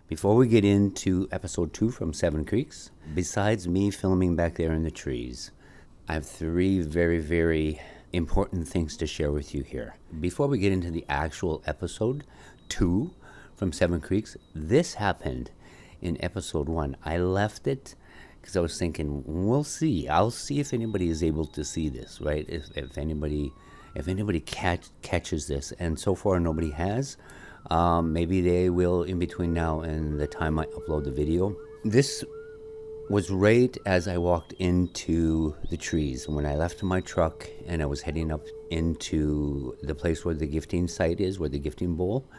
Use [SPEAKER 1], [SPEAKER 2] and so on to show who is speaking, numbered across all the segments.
[SPEAKER 1] Before we get into episode 2 from Seven Creeks, besides me filming back there in the trees, I have 3 very, very important things to share with you here. Before we get into the actual episode 2 from Seven Creeks, this happened in episode 1. I left it because I was thinking, we'll see. I'll see if anybody is able to see this, right? If anybody catches this, and so far nobody has. Maybe they will in between now and the time I upload the video. This was right as I walked into the trees. When I left my truck and I was heading up into the place where the gifting site is, where the gifting bowl,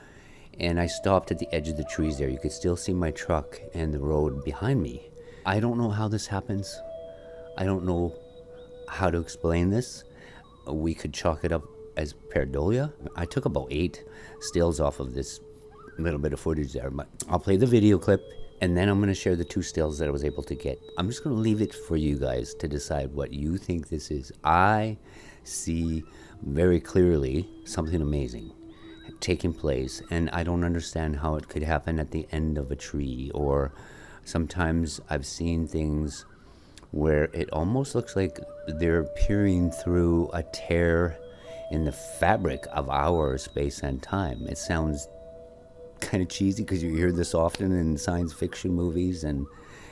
[SPEAKER 1] and I stopped at the edge of the trees there. You could still see my truck and the road behind me. I don't know how this happens. I don't know how to explain this. We could chalk it up as pareidolia. I took about 8 stills off of this little bit of footage there, but I'll play the video clip and then I'm going to share the 2 stills that I was able to get. I'm just going to leave it for you guys to decide what you think this is. I see very clearly something amazing taking place, and I don't understand how it could happen at the end of a tree, or sometimes I've seen things where it almost looks like they're peering through a tear in the fabric of our space and time. It sounds kind of cheesy because you hear this often in science fiction movies and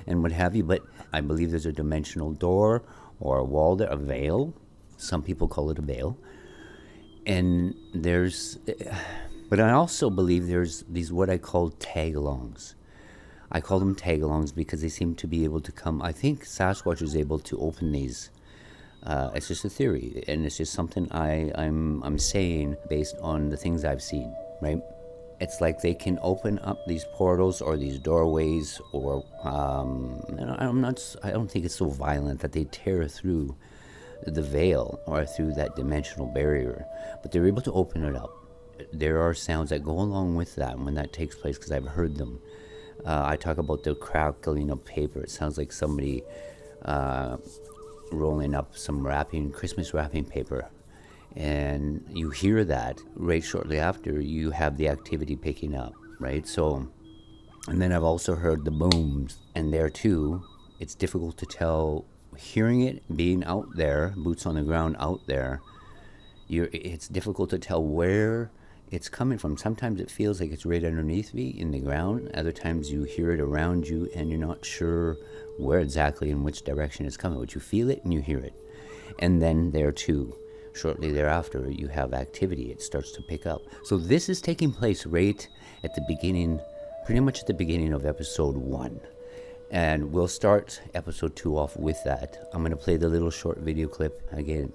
[SPEAKER 1] what have you, but I believe there's a dimensional door or a wall there, a veil. Some people call it a veil. But I also believe there's these what I call tag-alongs. I call them tag-alongs because they seem to be able to come. I think Sasquatch is able to open these. It's just a theory, and it's just something I'm saying based on the things I've seen, right? It's like they can open up these portals or these doorways, or I don't think it's so violent that they tear through the veil or through that dimensional barrier, but they're able to open it up. There are sounds that go along with that when that takes place because I've heard them. I talk about the crackling of paper. It sounds like somebody rolling up some Christmas wrapping paper. And you hear that right shortly after you have the activity picking up, right? So, and then I've also heard the booms, and there too, it's difficult to tell. Hearing it, being out there, boots on the ground out there, it's difficult to tell where it's coming from. Sometimes it feels like it's right underneath me in the ground. Other times you hear it around you and you're not sure where exactly in which direction it's coming, but you feel it and you hear it. And then there too, shortly thereafter, you have activity. It starts to pick up. So this is taking place right at the beginning, pretty much at the beginning of episode 1. And we'll start episode 2 off with that. I'm going to play the little short video clip. Again,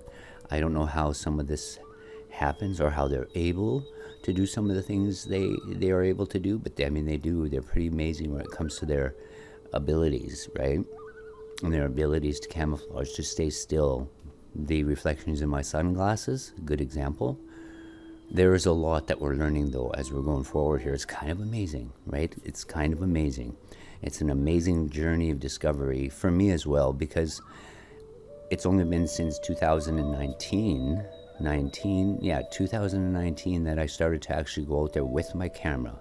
[SPEAKER 1] I don't know how some of this happens or how they're able to do some of the things they are able to do, but they do. They're pretty amazing when it comes to their abilities, right? And their abilities to camouflage, to stay still. The reflections in my sunglasses, good example. There is a lot that we're learning, though, as we're going forward here. It's kind of amazing, right? It's kind of amazing. It's an amazing journey of discovery for me as well, because it's only been since 2019 that I started to actually go out there with my camera.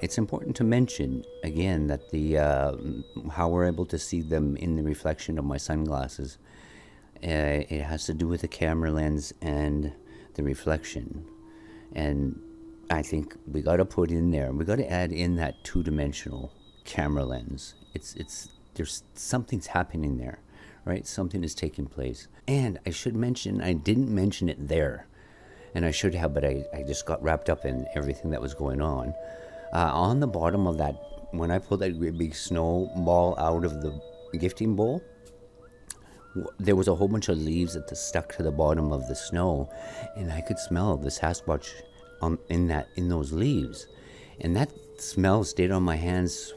[SPEAKER 1] It's important to mention, again, that how we're able to see them in the reflection of my sunglasses, it has to do with the camera lens and the reflection. And I think we got to add in that 2-dimensional camera lens. There's something's happening there, right? Something is taking place. And I should mention, I didn't mention it there, and I should have, but I just got wrapped up in everything that was going on. On the bottom of that, when I pulled that great big snowball out of the gifting bowl, there was a whole bunch of leaves that stuck to the bottom of the snow, and I could smell the Sasquatch in those leaves. And that smell stayed on my hands,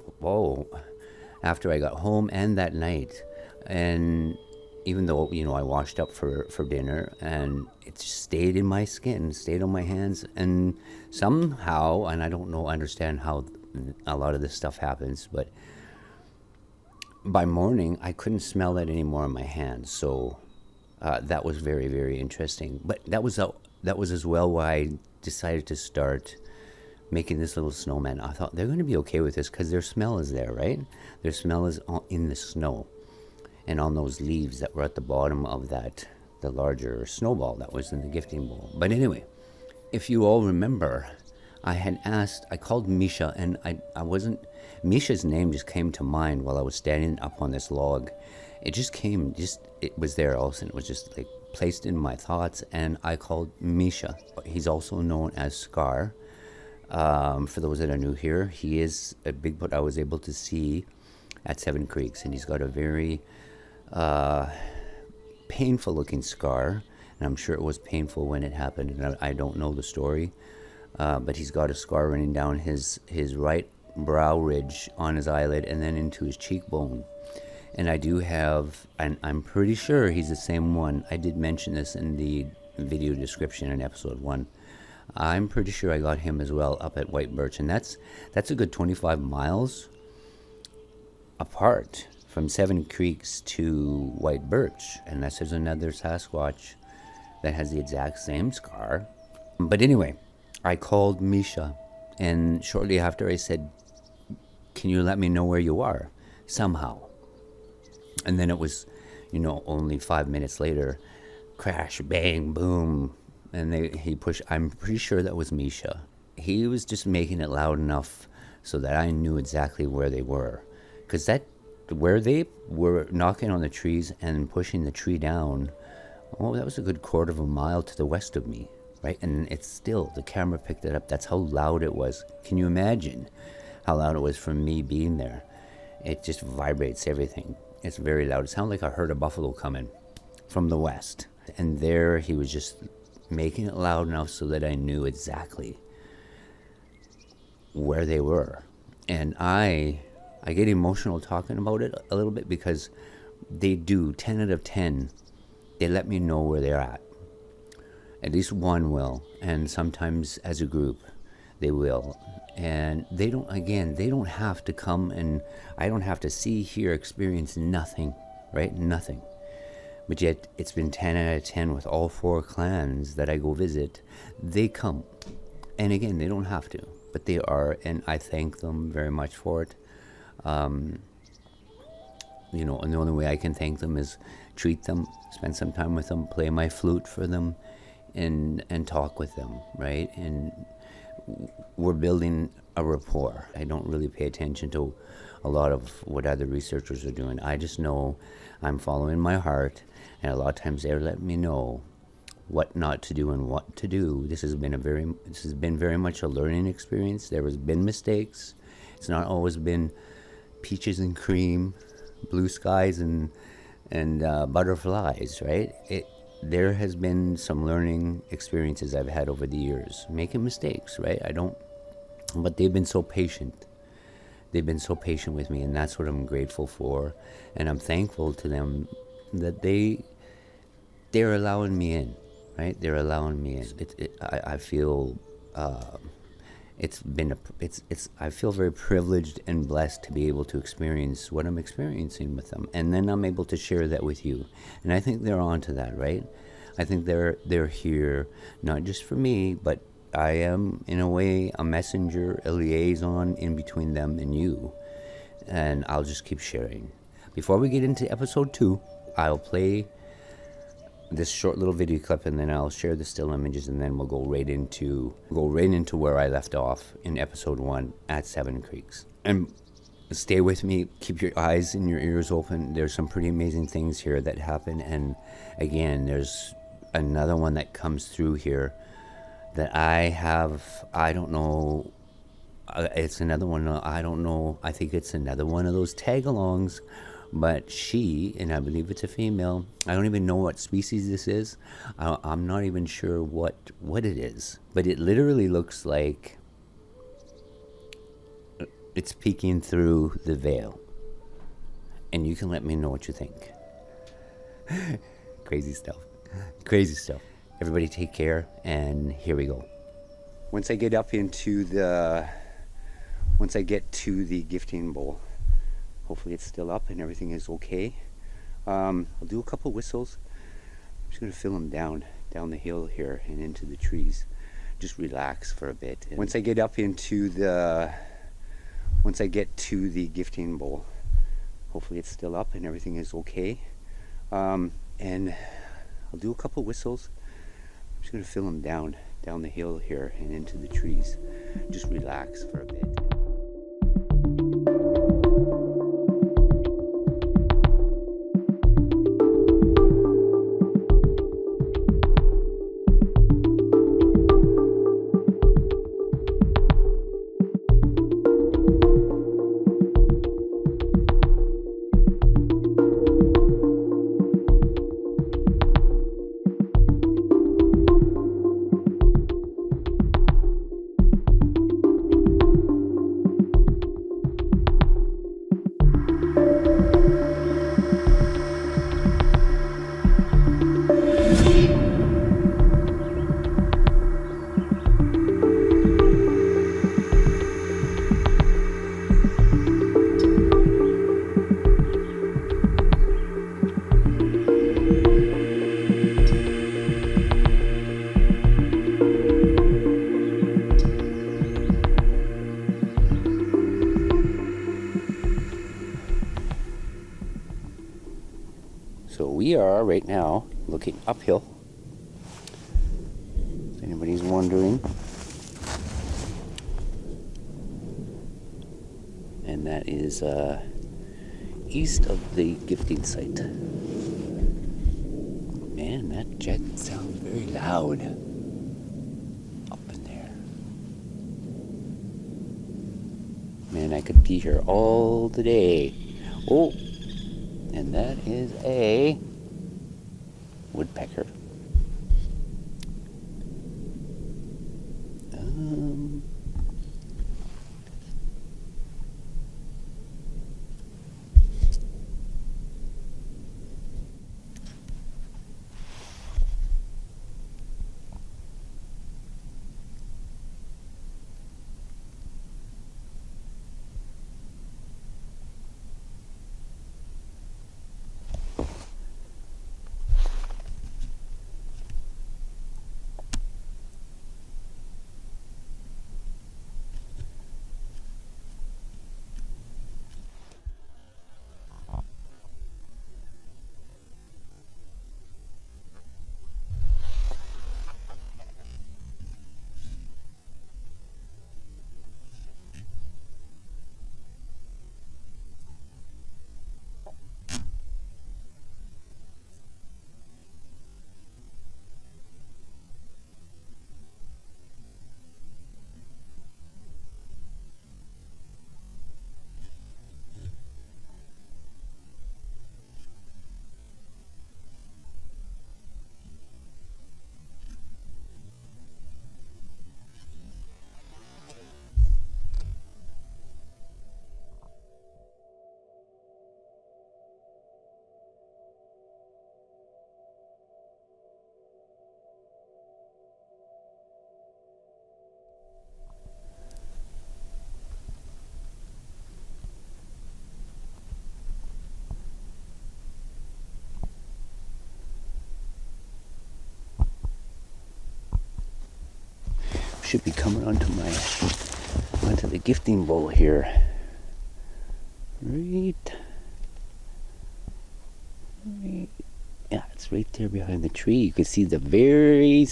[SPEAKER 1] after I got home and that night. And even though, I washed up for dinner, and it stayed in my skin, stayed on my hands, and somehow, and I don't understand how a lot of this stuff happens, but by morning, I couldn't smell that anymore on my hands. So that was very, very interesting. But that was as well why I decided to start making this little snowman. I thought they're going to be okay with this because their smell is there, right? Their smell is in the snow and on those leaves that were at the bottom of that, the larger snowball that was in the gifting bowl. But anyway, if you all remember, I called Misha, and I wasn't, Misha's name just came to mind while I was standing up on this log. It was there all of a sudden. It was just like placed in my thoughts, and I called Misha. He's also known as Scar. For those that are new here, he is a Bigfoot I was able to see at Seven Creeks, and he's got a very painful looking scar, and I'm sure it was painful when it happened, and I don't know the story, but he's got a scar running down his right brow ridge on his eyelid and then into his cheekbone. And I do have, and I'm pretty sure he's the same one. I did mention this in the video description in episode 1. I'm pretty sure I got him as well up at White Birch, and that's a good 25 miles apart from Seven Creeks to White Birch, unless there's another Sasquatch that has the exact same scar. But anyway, I called Misha, and shortly after I said, "Can you let me know where you are somehow?" And then it was, only 5 minutes later, crash, bang, boom, and he pushed. I'm pretty sure that was Misha. He was just making it loud enough so that I knew exactly where they were, because where they were knocking on the trees and pushing the tree down, that was a good quarter of a mile to the west of me, right? And it's still, the camera picked it up. That's how loud it was. Can you imagine how loud it was from me being there? It just vibrates everything. It's very loud. It sounded like I heard a buffalo coming from the west. And there he was just making it loud enough so that I knew exactly where they were. And I get emotional talking about it a little bit, because they do, 10 out of 10, they let me know where they're at. At least one will, and sometimes as a group they will. And they don't have to come, and I don't have to see, hear, experience nothing, right? Nothing. But yet it's been 10 out of 10 with all 4 clans that I go visit. They come. And again, they don't have to, but they are, and I thank them very much for it. And the only way I can thank them is treat them, spend some time with them, play my flute for them, and talk with them, right? And we're building a rapport. I don't really pay attention to a lot of what other researchers are doing. I just know I'm following my heart, and a lot of times they're letting me know what not to do and what to do. This has been very much a learning experience. There has been mistakes. It's not always been peaches and cream, blue skies and butterflies, right? There has been some learning experiences I've had over the years, making mistakes, right? But they've been so patient. They've been so patient with me, and that's what I'm grateful for. And I'm thankful to them that they're allowing me in, right? They're allowing me in. I feel I feel very privileged and blessed to be able to experience what I'm experiencing with them, and then I'm able to share that with you. And I think they're on to that, right? I think they're here not just for me, but I am in a way a messenger, a liaison in between them and you. And I'll just keep sharing. Before we get into episode 2, I'll play this short little video clip, and then I'll share the still images, and then we'll go right into where I left off in episode 1 at Seven Creeks. And stay with me, keep your eyes and your ears open. There's some pretty amazing things here that happen, and again, there's another one that comes through here that I don't know, it's another one, I don't know, I think it's another one of those tag-alongs. But she, and I believe it's a female, I don't even know what species this is. I'm not even sure what it is. But it literally looks like it's peeking through the veil. And you can let me know what you think. Crazy stuff. Crazy stuff. Everybody take care, and here we go. Once I get to the gifting bowl, hopefully it's still up and everything is okay. I'll do a couple whistles. I'm just going to fill them down the hill here and into the trees. just relax for a bit. And once I get to the gifting bowl, hopefully it's still up and everything is okay. And I'll do a couple whistles. I'm just gonna film them down the hill here and into the trees. Just relax for a bit. So we are right now looking uphill, if anybody's wondering. And that is east of the gifting site. Man, that jet sounds very loud up in there. Man, I could be here all the day. Oh! And that is a woodpecker. Should be coming onto the gifting bowl here. Right. Yeah, it's right there behind the tree. You can see the very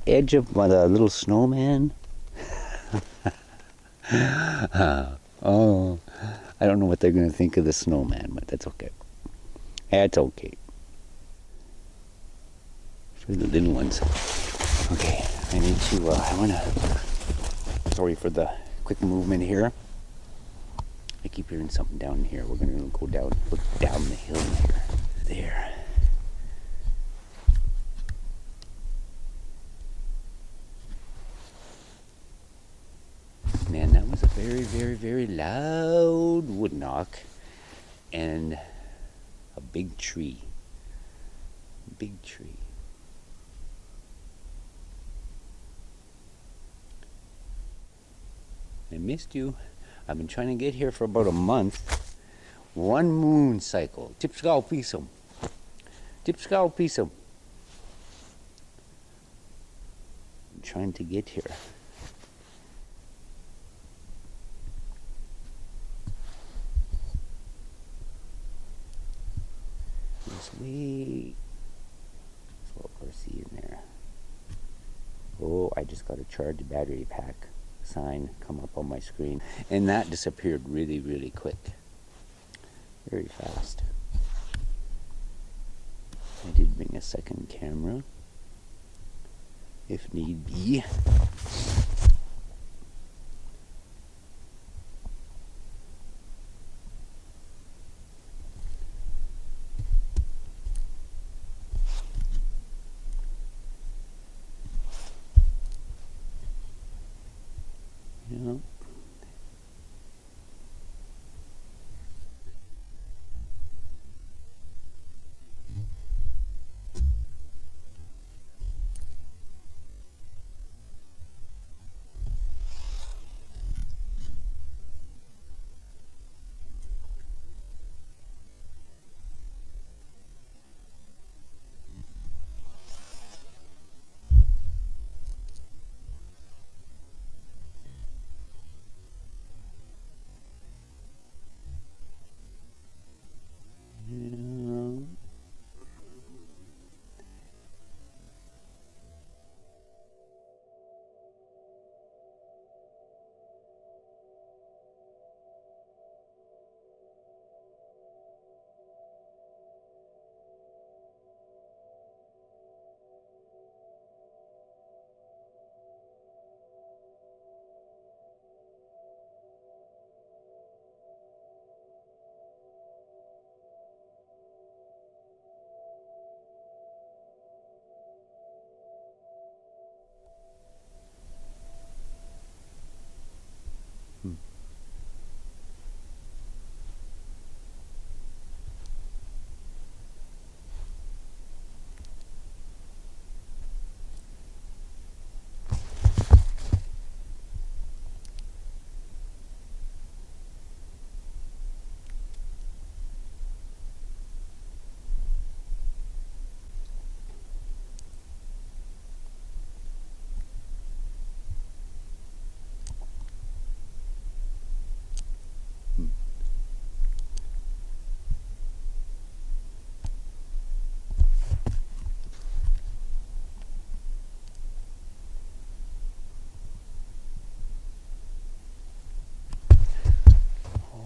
[SPEAKER 1] edge of the little snowman. Oh, I don't know what they're going to think of the snowman, but that's okay. That's okay. For the little ones. Okay, I need to, sorry for the quick movement here. I keep hearing something down here. We're going to go down, look down the hill here. There. Man, that was a very, very, very loud wood knock. And a big tree. Big tree. I missed you. I've been trying to get here for about a month. One moon cycle. Tipskalpisum. Tipskalpisum. trying to get here. This way. There's a little RC in there. Oh, I just got a charged battery pack sign come up on my screen. And that disappeared really, really quick. Very fast. I did bring a second camera, if need be. Yeah.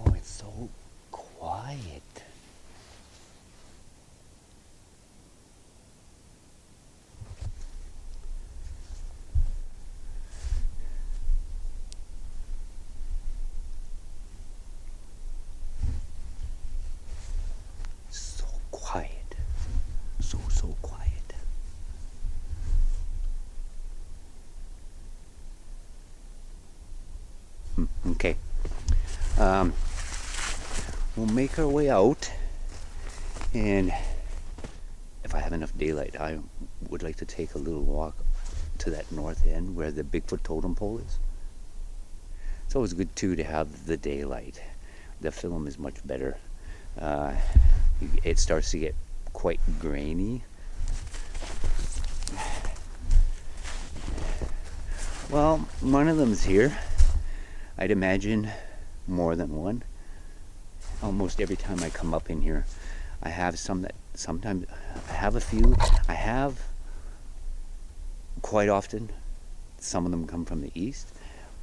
[SPEAKER 1] Oh, it's so quiet. So quiet. So quiet. Okay. We'll make our way out, and if I have enough daylight, I would like to take a little walk to that north end where the Bigfoot totem pole is. It's always good too to have the daylight. The film is much better. It starts to get quite grainy. Well, one of them's here. I'd imagine more than one. Almost every time I come up in here, I have some that sometimes I have a few. I have quite often. Some of them come from the east,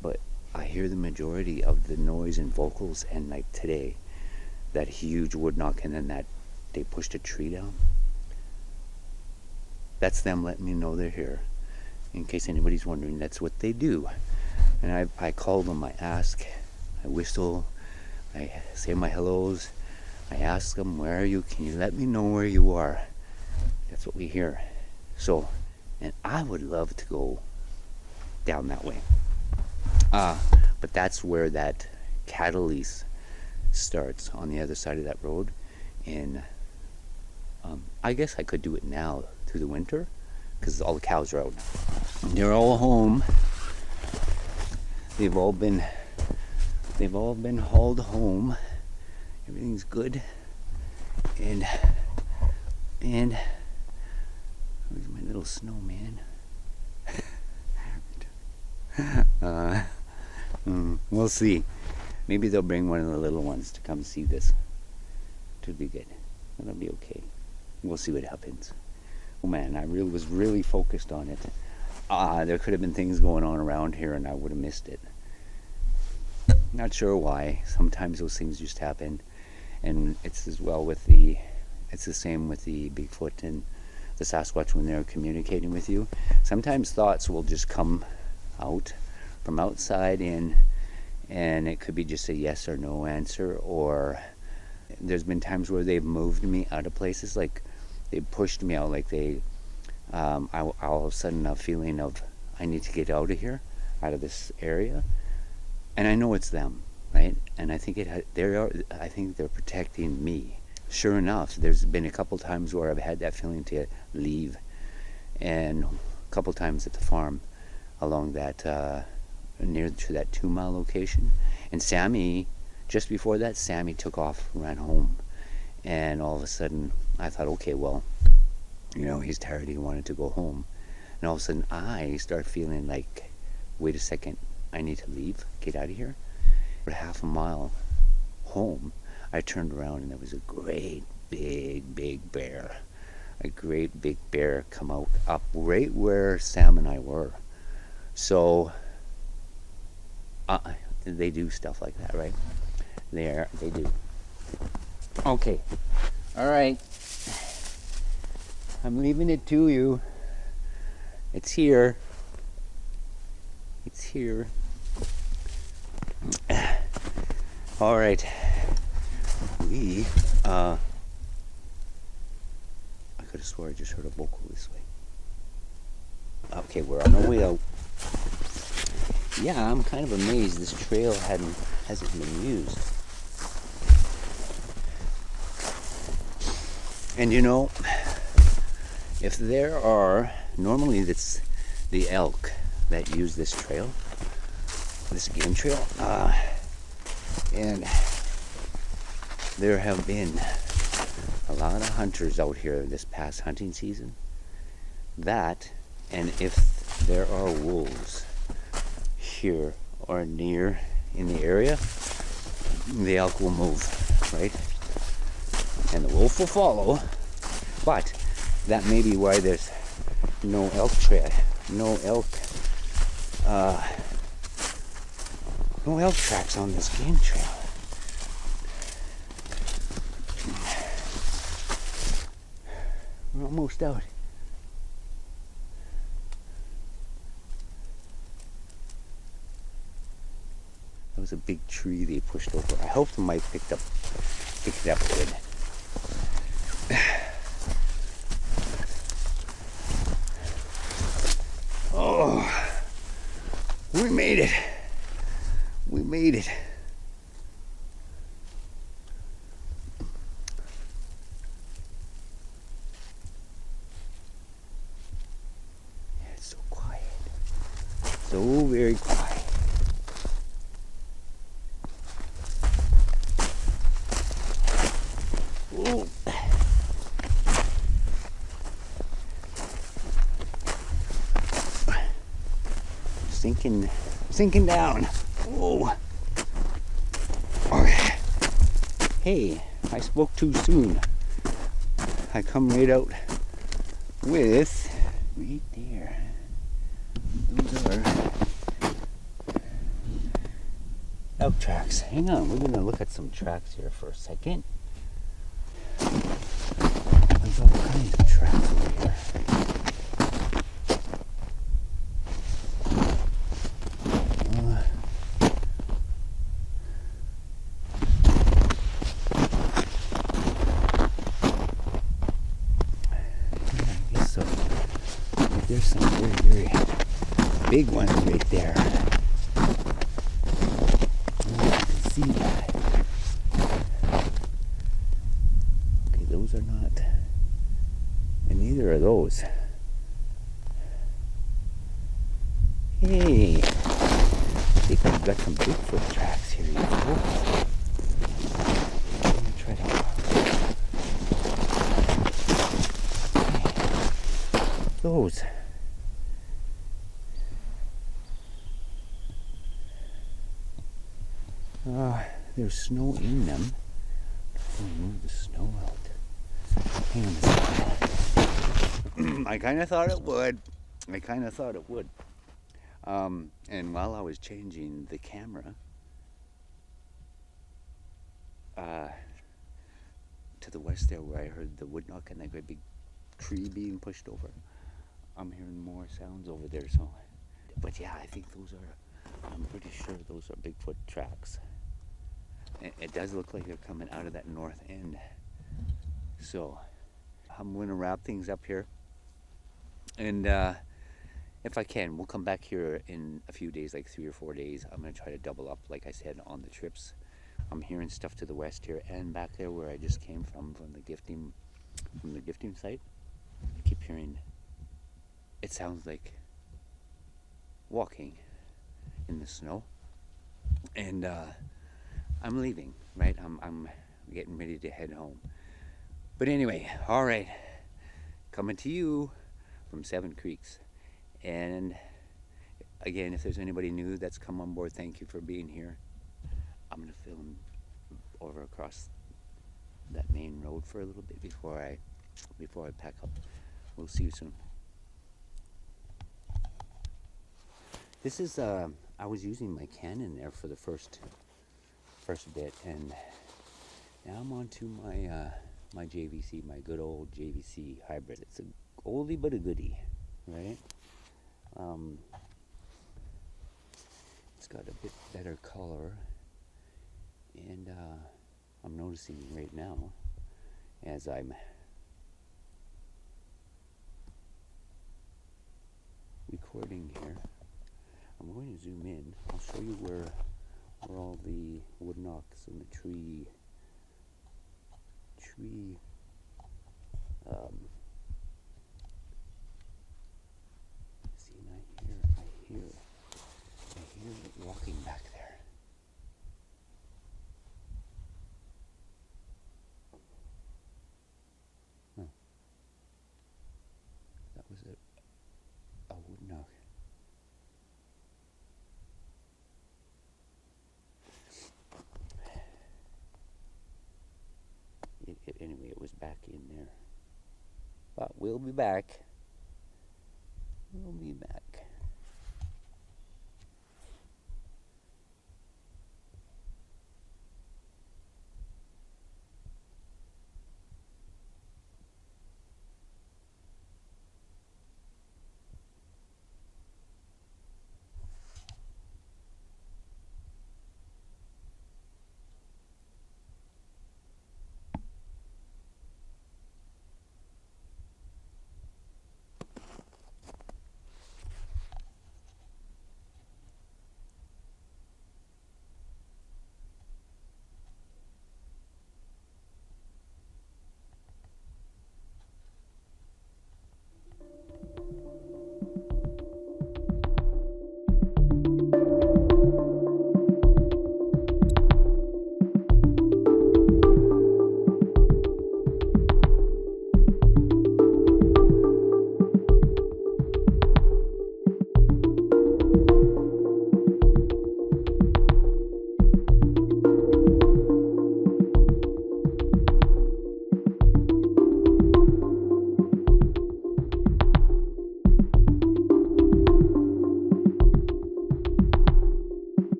[SPEAKER 1] but I hear the majority of the noise and vocals. And like today, that huge wood knock, and then that they pushed a tree down. That's them letting me know they're here. In case anybody's wondering, that's what they do. And I call them, I ask, I whistle, I say my hellos, I ask them, where are you? Can you let me know where you are? That's what we hear. So, and I would love to go down that way. But that's where that cattle lease starts, on the other side of that road. And I guess I could do it now through the winter, because all the cows are out. They're all home. They've all been hauled home. Everything's good. And where's my little snowman? uh, we'll see. Maybe they'll bring one of the little ones to come see this. It'll be good. It'll be okay. We'll see what happens. Oh man, I was really focused on it. There could have been things going on around here and I would have missed it. Not sure why. Sometimes those things just happen. And it's as well with it's the same with the Bigfoot and the Sasquatch when they're communicating with you. Sometimes thoughts will just come out from outside in, and it could be just a yes or no answer, or there's been times where they've moved me out of places, like they pushed me out, like all of a sudden a feeling of I need to get out of here, out of this area, and I know it's them, right? And I think I think they're protecting me. Sure enough, there's been a couple times where I've had that feeling to leave, and a couple times at the farm along that near to that 2 mile location. And Sammy, just before that, Sammy took off, ran home, and all of a sudden I thought, okay, well, he's tired, he wanted to go home. And all of a sudden I start feeling like, wait a second, I need to leave, get out of here. For half a mile home, I turned around and there was a great big bear. A great big bear come out up right where Sam and I were. So they do stuff like that, right? They do. Okay. All right. I'm leaving it to you. It's here. It's here. All right. I could have swore I just heard a vocal this way. Okay, we're on our way out. Yeah, I'm kind of amazed this trail hasn't been used. And if there are, normally it's the elk that use this trail, this game trail, and there have been a lot of hunters out here this past hunting season. That, and if there are wolves here or near in the area, the elk will move, right? And the wolf will follow, but that may be why there's no elk tracks on this game trail. We're almost out. That was a big tree they pushed over. I hope the mic picked it up good. Oh, we made it. We made it. It's so quiet. So very quiet. Oh. Sinking down. Oh. Okay. Hey, I spoke too soon. I come right out with right there. Those are elk tracks. Hang on, we're gonna look at some tracks here for a second. There's all kinds of tracks over here. There's some very big ones right there. You can see that. Okay, those are not, and neither are those. Hey, I think I've got some Bigfoot tracks here, you know. Let me try to. Those. there's snow in them. I'll move the snow out. Hang on a second. I kind of thought it would. And while I was changing the camera to the west there, where I heard the wood knock and that great big tree being pushed over, I'm hearing more sounds over there. So, but yeah, I think those are, I'm pretty sure those are Bigfoot tracks. It does look like they're coming out of that north end. So I'm going to wrap things up here. And if I can, we'll come back here in a few days, like 3 or 4 days. I'm going to try to double up, like I said, on the trips. I'm hearing stuff to the west here and back there where I just came from the gifting site. I keep hearing, it sounds like walking in the snow. And I'm leaving, right? I'm getting ready to head home. But anyway, all right, coming to you from Seven Creeks. And again, if there's anybody new that's come on board, thank you for being here. I'm gonna film over across that main road for a little bit before I pack up. We'll see you soon. This is I was using my Canon there for the first bit, and now I'm on to my JVC, my good old JVC hybrid. It's a oldie but a goodie, right? It's got a bit better color, and I'm noticing right now as I'm recording here, I'm going to zoom in. I'll show you where all the wood knocks and the tree see, and I hear it walking back there. Huh. That was a wood knock. Anyway, it was back in there. But we'll be back. We'll be back.